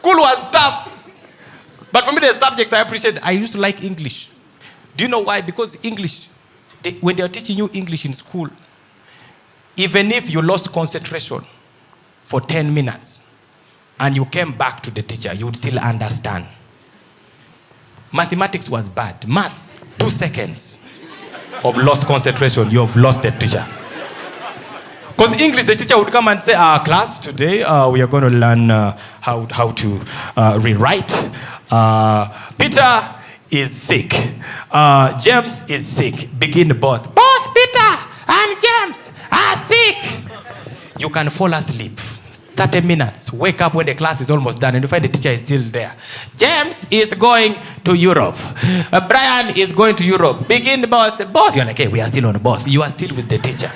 School was tough. But for me, the subjects I appreciate, I used to like English. Do you know why? Because English, when they are teaching you English in school, even if you lost concentration for 10 minutes and you came back to the teacher, you would still understand. Mathematics was bad. Math, 2 seconds of lost concentration, you have lost the teacher. Because English, the teacher would come and say, class, today we are going to learn how to rewrite. Peter is sick. James is sick. Begin both. Both Peter and James are sick. You can fall asleep. 30 minutes. Wake up when the class is almost done and you find the teacher is still there. James is going to Europe. Brian is going to Europe. Begin both. Both. You're like, hey, we are still on both. You are still with the teacher.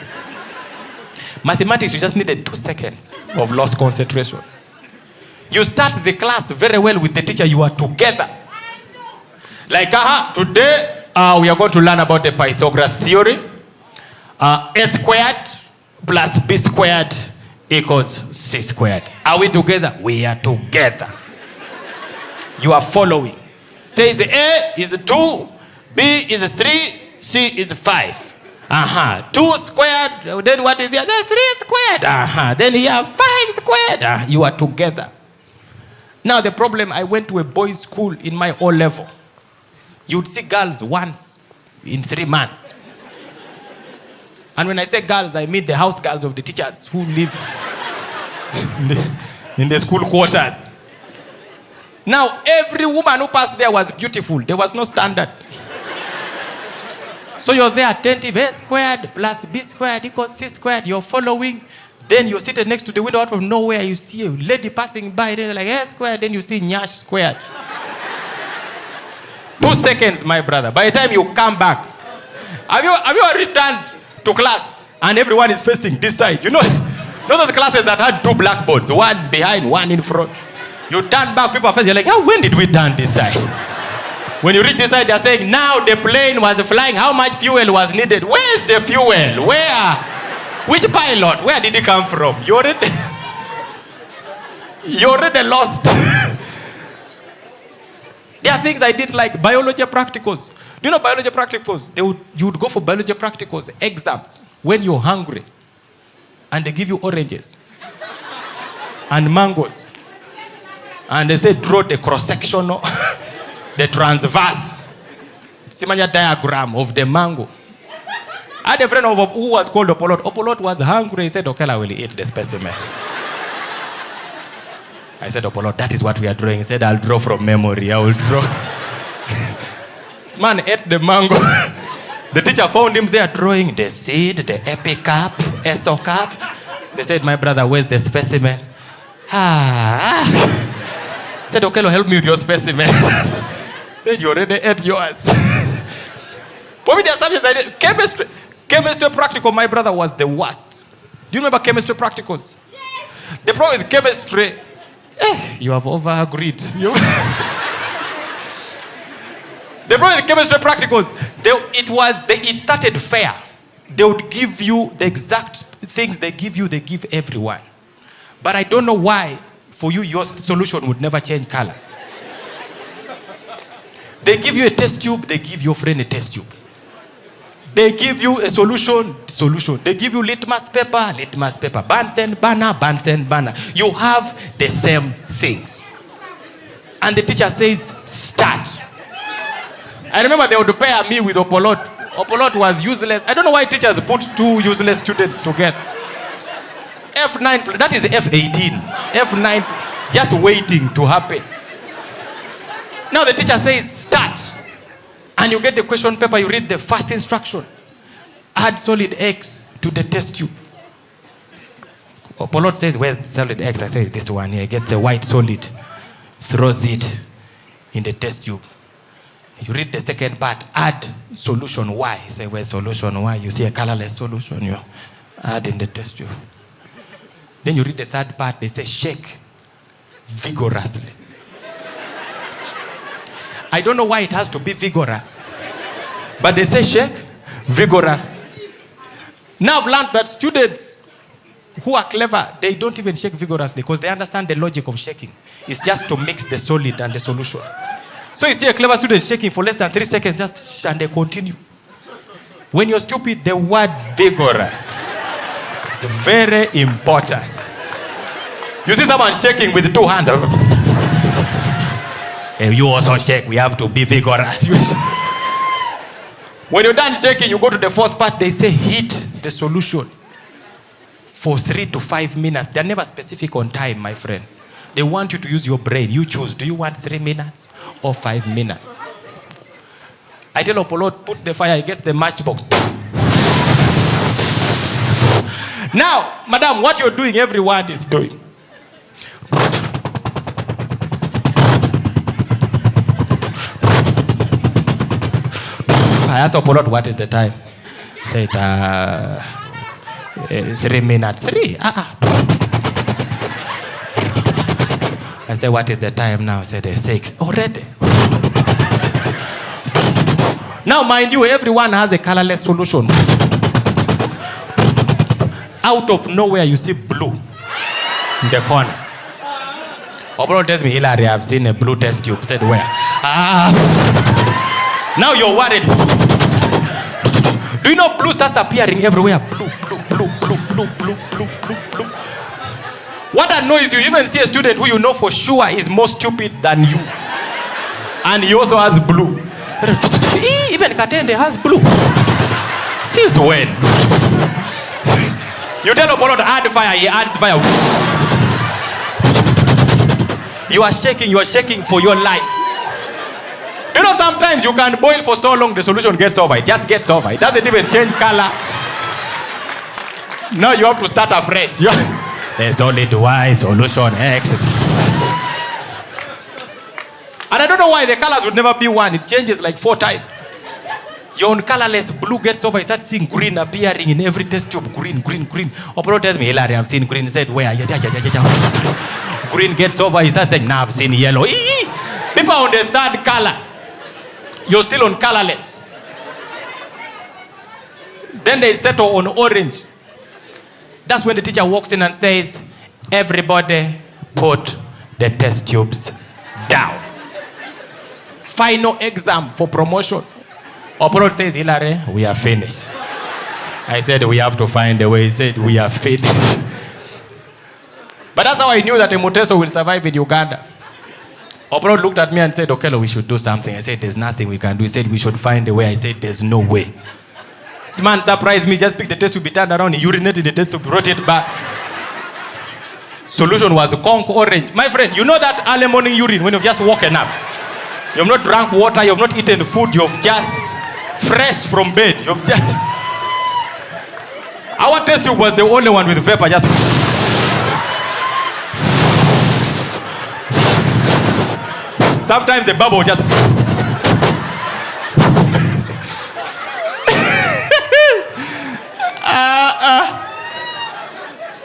Mathematics, you just needed 2 seconds of lost concentration. You start the class very well with the teacher, you are together. Like, today we are going to learn about the Pythagoras theory. A squared plus b squared equals c squared. Are we together? We are together. You are following. Says A is 2, B is 3, C is 5. 2 squared, then what is the other? 3 squared. Then you have 5 squared. You are together. Now the problem, I went to a boys' school in my O level. You'd see girls once in 3 months. And when I say girls, I mean the house girls of the teachers who live in the school quarters. Now every woman who passed there was beautiful. There was no standard. So you're there attentive, A squared plus B squared equals C squared. You're following. Then you're seated next to the window out of nowhere. You see a lady passing by. Then you're like, A squared. Then you see Nyash squared. 2 seconds, my brother. By the time you come back, have you returned to class and everyone is facing this side? You know those classes that had 2 blackboards, one behind, one in front. You turn back, people are facing. You're like, when did we turn this side? When you reach this side, they're saying, now the plane was flying. How much fuel was needed? Where's the fuel? Where? Which pilot? Where did he come from? You already lost. There are things I did like biology practicals. Do you know biology practicals? You would go for biology practicals, exams, when you're hungry. And they give you oranges. And mangoes. And they say, draw the cross-sectional, the transverse Simanya diagram of the mango. I had a friend who was called Opolot. Opolot was hungry. He said, Okello will eat the specimen. I said, Opolot, that is what we are drawing. He said, I'll draw from memory. I will draw. This man ate the mango. The teacher found him there drawing the seed, the epicap, esocap. They said, my brother, where's the specimen? Said, Okello, help me with your specimen. Said, you already ate yours. For me, there are subjects I did. Chemistry practical, my brother, was the worst. Do you remember chemistry practicals? Yes. The problem with chemistry, you have over-agreed. The problem with chemistry practicals, it started fair. They would give you the exact things they give everyone. But I don't know why, for you, your solution would never change color. They give you a test tube, they give your friend a test tube. They give you a solution. They give you litmus paper. Bunsen burner. You have the same things. And the teacher says, start. I remember they would pair me with Opolot. Opolot was useless. I don't know why teachers put 2 useless students together. F9, that is F18. F9, just waiting to happen. Now the teacher says, start. And you get the question paper, you read the first instruction. Add solid X to the test tube. Polot says, where's solid X? I say, this one here. Gets a white solid, throws it in the test tube. You read the second part, add solution Y. You say, where's solution Y? You see a colorless solution, you add in the test tube. Then you read the third part, they say, shake vigorously. I don't know why it has to be vigorous. But they say shake vigorous. Now I've learned that students who are clever, they don't even shake vigorously because they understand the logic of shaking. It's just to mix the solid and the solution. So you see a clever student shaking for less than 3 seconds, and they continue. When you're stupid, the word vigorous is very important. You see someone shaking with 2 hands. Hey, you also shake. We have to be vigorous. When you're done shaking, you go to the 4th part. They say hit the solution for 3 to 5 minutes. They're never specific on time, my friend. They want you to use your brain. You choose. Do you want 3 minutes or 5 minutes? I tell Opolot, put the fire. He gets the matchbox. Now, madam, what you're doing, everyone is doing. I asked Opolot, what is the time? He said, 3 minutes. 3? I said, what is the time now? He said, 6. Already. Now, mind you, everyone has a colorless solution. Out of nowhere, you see blue in the corner. Opolot tells me, Hilary, I've seen a blue test tube. I said, where? Now you're worried. Do you know blue starts appearing everywhere? Blue, blue, blue, blue, blue, blue, blue, blue, blue. What annoys you, even see a student who you know for sure is more stupid than you. And he also has blue. Even Katende has blue. Since when? You tell Opollo to add fire, he adds fire. You are shaking for your life. You know, sometimes you can boil for so long, the solution gets over. It just gets over. It doesn't even change color. Now you have to start afresh. There's only Y, solution X. And I don't know why the colors would never be one. It changes like 4 times. You're on colorless, blue gets over. You start seeing green appearing in every test tube. Green, green, green. Operator tells me, Hilary, I've seen green. He said, where? Green gets over. He starts saying, now I've seen yellow. People are on the 3rd color. You're still on colorless. Then they settle on orange. That's when the teacher walks in and says, everybody put the test tubes down. Final exam for promotion. Operator says, Hilary, we are finished. I said, we have to find a way. He said, we are finished. But that's how I knew that a Muteso will survive in Uganda. Operator looked at me and said, Okello, we should do something. I said, there's nothing we can do. He said, we should find a way. I said, there's no way. This man surprised me, just picked the test tube, turned around, he urinated the test tube, brought it back. Solution was conch orange. My friend, you know that early morning urine when you've just woken up? You've not drank water, you've not eaten food, you've just fresh from bed. You've just... Our test tube was the only one with vapor, just... Sometimes the bubble just...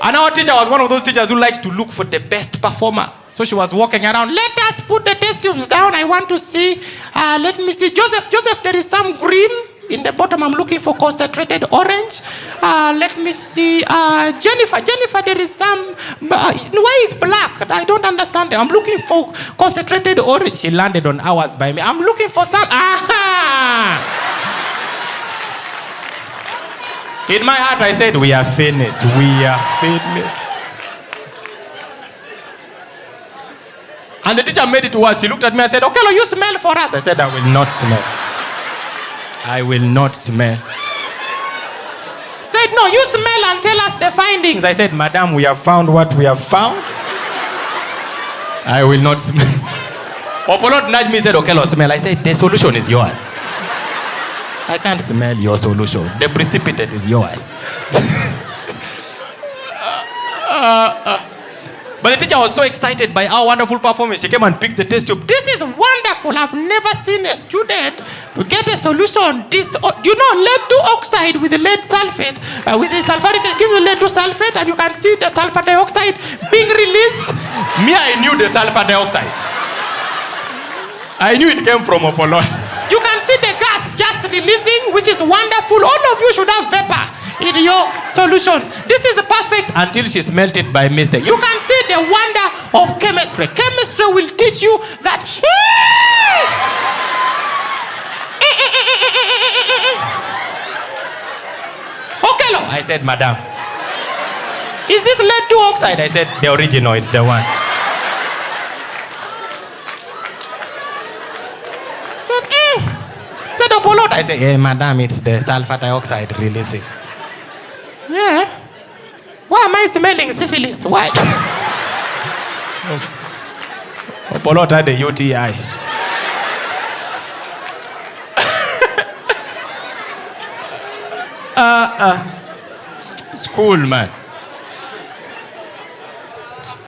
And our teacher was one of those teachers who likes to look for the best performer. So she was walking around, let us put the test tubes down. I want to see, let me see. Joseph, there is some green in the bottom. I'm looking for concentrated orange. Let me see. Jennifer, there is some, why is black? I don't understand. I'm looking for concentrated orange. She landed on ours by me. I'm looking for some, In my heart, I said, we are finished. We are finished. And the teacher made it worse. She looked at me and said, Okello, you smell for us. I said, I will not smell. I will not smell. Said, no, you smell and tell us the findings. I said, madam, we have found what we have found. I will not smell. Opolot nudged me and said, Okello, smell. I said, the solution is yours. I can't smell your solution. The precipitate is yours. But the teacher was so excited by our wonderful performance. She came and picked the test tube. This is wonderful. I've never seen a student to get a solution. This, you know, lead to oxide with the lead sulfate. With the sulfuric, it gives you lead to sulfate, and you can see the sulfur dioxide being released. Me, I knew the sulfur dioxide. I knew it came from Opollo. You can see the gas just releasing, which is wonderful. All of you should have vapor in your solutions. This is perfect until she smelt it by mistake. You can see the wonder of chemistry. Chemistry will teach you that. Okello, I said, madam. Is this lead 2 oxide? I said, the original is the one. Said Apollo. I said, yeah, madam, it's the sulfur dioxide releasing. Yeah. Why am I smelling syphilis? Why? Apollo had the UTI. School, man.